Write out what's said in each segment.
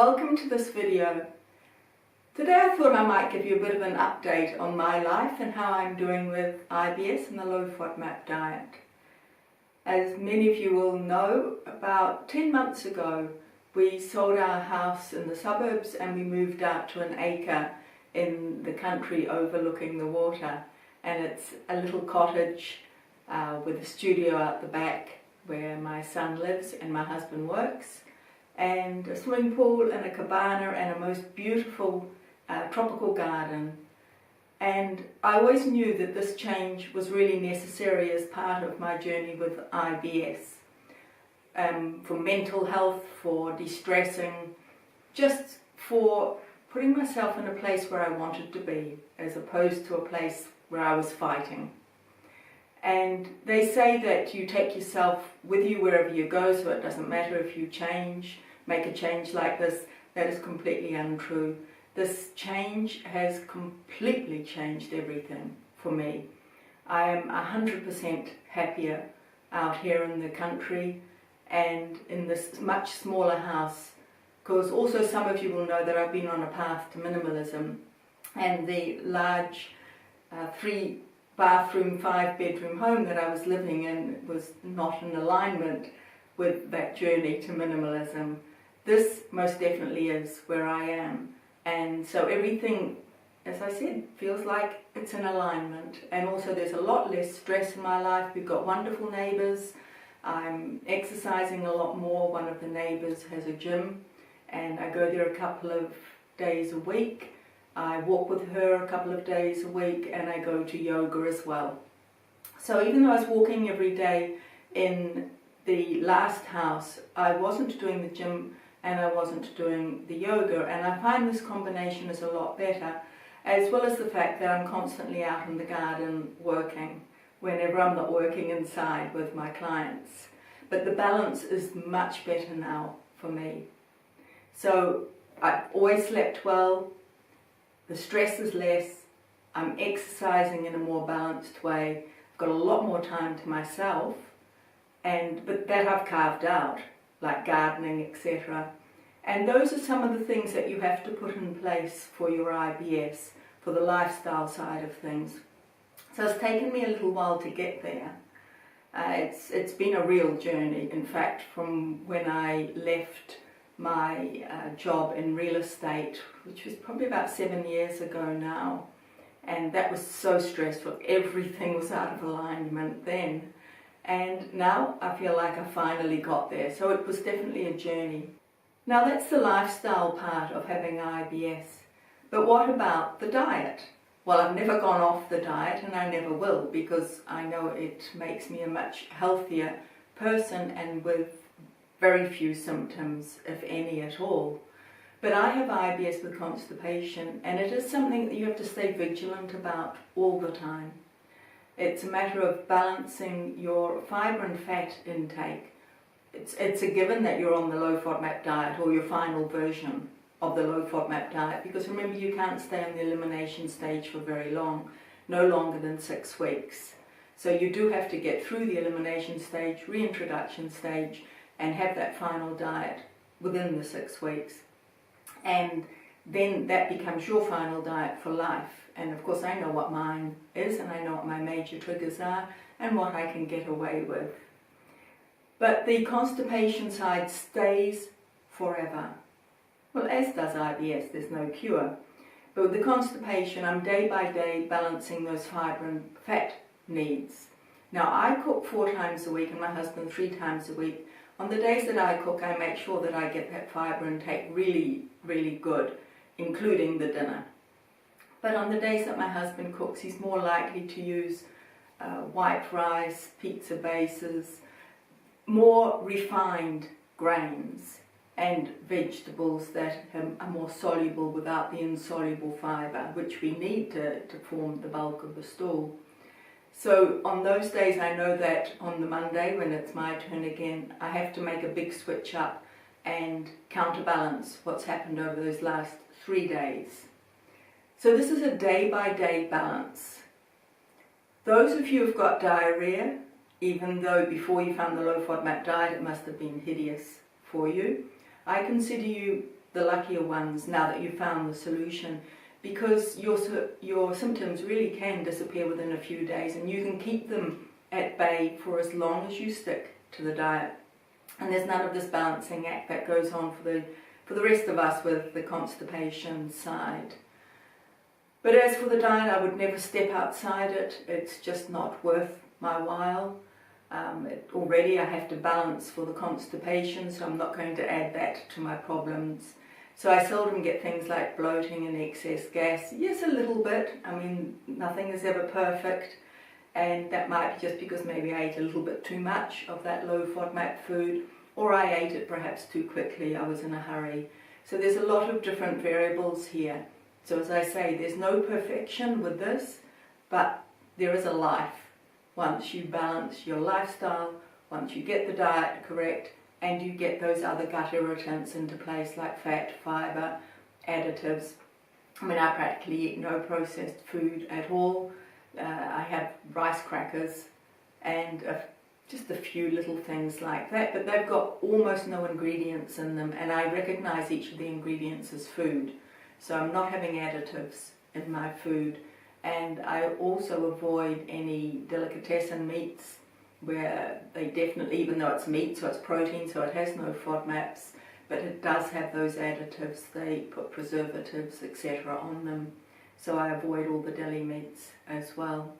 Welcome to this video. Today I thought I might give you a bit of an update on my life and how I'm doing with IBS and the low Fodmap diet. As many of you will know, about 10 months ago we sold our house in the suburbs and we moved out to an acre in the country overlooking the water, and it's a little cottage with a studio out the back where my son lives and my husband works, and a swimming pool and a cabana and a most beautiful tropical garden. And I always knew that this change was really necessary as part of my journey with IBS, for mental health, for de-stressing, just for putting myself in a place where I wanted to be as opposed to a place where I was fighting. And they say that you take yourself with you wherever you go, so it doesn't matter if you make a change like this. That is completely untrue. This change has completely changed everything for me. I am 100% happier out here in the country and in this much smaller house, because also some of you will know that I've been on a path to minimalism, and the large 3-bathroom, 5-bedroom home that I was living in was not in alignment with that journey to minimalism. This most definitely is where I am, and so everything, as I said, feels like it's in alignment. And also there's a lot less stress in my life. We've got wonderful neighbours. I'm exercising a lot more. One of the neighbours has a gym and I go there a couple of days a week. I walk with her a couple of days a week, and I go to yoga as well. So even though I was walking every day in the last house, I wasn't doing the gym and I wasn't doing the yoga, and I find this combination is a lot better, as well as the fact that I'm constantly out in the garden working whenever I'm not working inside with my clients. But the balance is much better now for me. So I've always slept well, the stress is less, I'm exercising in a more balanced way, I've got a lot more time to myself, but that I've carved out, like gardening, etc. And those are some of the things that you have to put in place for your IBS, for the lifestyle side of things. So it's taken me a little while to get there. It's been a real journey. In fact, from when I left my job in real estate, which was probably about 7 years ago now, and that was so stressful. Everything was out of alignment then. And now I feel like I finally got there. So it was definitely a journey. Now that's the lifestyle part of having IBS. But what about the diet? Well, I've never gone off the diet, and I never will, because I know it makes me a much healthier person and with very few symptoms, if any at all. But I have IBS with constipation, and it is something that you have to stay vigilant about all the time. It's a matter of balancing your fibre and fat intake. It's a given that you're on the low Fodmap diet, or your final version of the low Fodmap diet, because remember, you can't stay on the elimination stage for very long, no longer than 6 weeks. So you do have to get through the elimination stage, reintroduction stage, and have that final diet within the 6 weeks. And then that becomes your final diet for life. And of course I know what mine is, and I know what my major triggers are and what I can get away with. But the constipation side stays forever. Well, as does IBS, there's no cure. But with the constipation, I'm day by day balancing those fibre and fat needs. Now I cook 4 times a week and my husband 3 times a week. On the days that I cook, I make sure that I get that fibre intake really, really good, including the dinner. But on the days that my husband cooks, he's more likely to use white rice, pizza bases, more refined grains and vegetables that are more soluble without the insoluble fibre, which we need to form the bulk of the stool. So on those days, I know that on the Monday, when it's my turn again, I have to make a big switch up and counterbalance what's happened over those last 3 days. So this is a day-by-day balance. Those of you who've got diarrhea, even though before you found the low Fodmap diet it must have been hideous for you, I consider you the luckier ones now that you've found the solution, because your symptoms really can disappear within a few days, and you can keep them at bay for as long as you stick to the diet. And there's none of this balancing act that goes on for the rest of us with the constipation side. But as for the diet, I would never step outside it. It's just not worth my while. Already I have to balance for the constipation, so I'm not going to add that to my problems. So I seldom get things like bloating and excess gas. Yes, a little bit. I mean, nothing is ever perfect, and that might be just because maybe I ate a little bit too much of that low Fodmap food, or I ate it perhaps too quickly. I was in a hurry. So there's a lot of different variables here. So as I say, there's no perfection with this, but there is a life. Once you balance your lifestyle, once you get the diet correct, and you get those other gut irritants into place like fat, fibre, additives. I mean, I practically eat no processed food at all. I have rice crackers and just a few little things like that, but they've got almost no ingredients in them, and I recognise each of the ingredients as food. So I'm not having additives in my food. And I also avoid any delicatessen meats where they definitely, even though it's meat, so it's protein, so it has no FODMAPs, but it does have those additives. They put preservatives, etc. on them. So I avoid all the deli meats as well.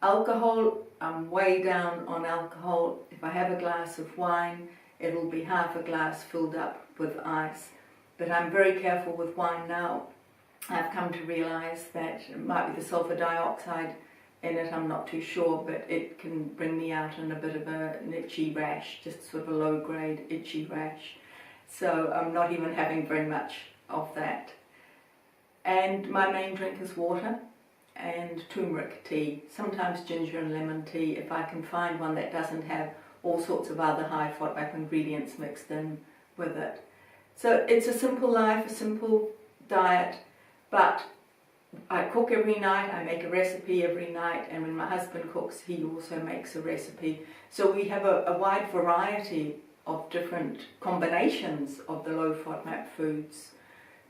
Alcohol, I'm way down on alcohol. If I have a glass of wine, it'll be half a glass filled up with ice. But I'm very careful with wine now. I've come to realise that it might be the sulfur dioxide in it, I'm not too sure, but it can bring me out in a bit of an itchy rash, just sort of a low grade itchy rash. So I'm not even having very much of that. And my main drink is water and turmeric tea, sometimes ginger and lemon tea if I can find one that doesn't have all sorts of other high FODMAP ingredients mixed in with it. So it's a simple life, a simple diet. But I cook every night, I make a recipe every night, and when my husband cooks, he also makes a recipe. So we have a wide variety of different combinations of the low FODMAP foods.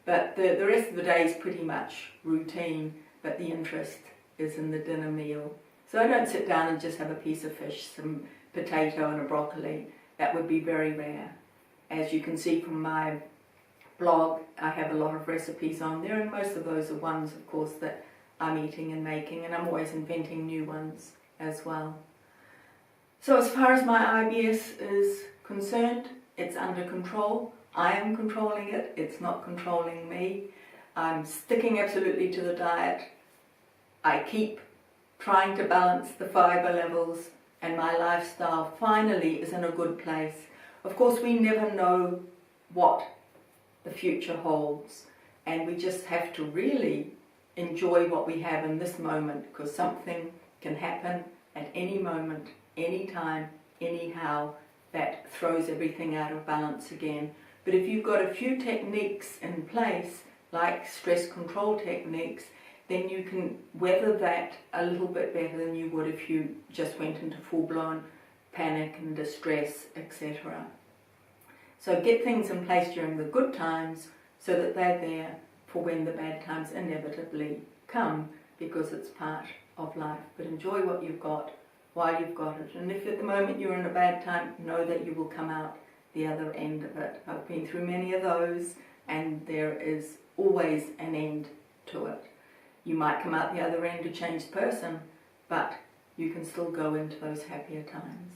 But the rest of the day is pretty much routine, but the interest is in the dinner meal. So I don't sit down and just have a piece of fish, some potato and a broccoli. That would be very rare. As you can see from my blog, I have a lot of recipes on there, and most of those are ones, of course, that I'm eating and making, and I'm always inventing new ones as well. So as far as my IBS is concerned, it's under control. I am controlling it, it's not controlling me. I'm sticking absolutely to the diet. I keep trying to balance the fibre levels, and my lifestyle finally is in a good place. Of course, we never know what the future holds, and we just have to really enjoy what we have in this moment, because something can happen at any moment, any time, anyhow, that throws everything out of balance again. But if you've got a few techniques in place, like stress control techniques, then you can weather that a little bit better than you would if you just went into full-blown panic and distress, etc. So get things in place during the good times so that they're there for when the bad times inevitably come, because it's part of life. But enjoy what you've got while you've got it. And if at the moment you're in a bad time, know that you will come out the other end of it. I've been through many of those, and there is always an end to it. You might come out the other end a changed person, but you can still go into those happier times.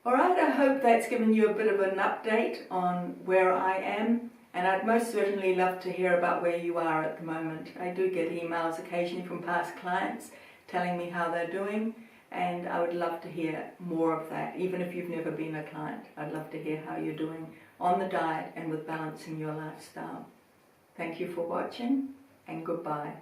Alright, I hope that's given you a bit of an update on where I am, and I'd most certainly love to hear about where you are at the moment. I do get emails occasionally from past clients telling me how they're doing, and I would love to hear more of that. Even if you've never been a client, I'd love to hear how you're doing on the diet and with balancing your lifestyle. Thank you for watching, and goodbye.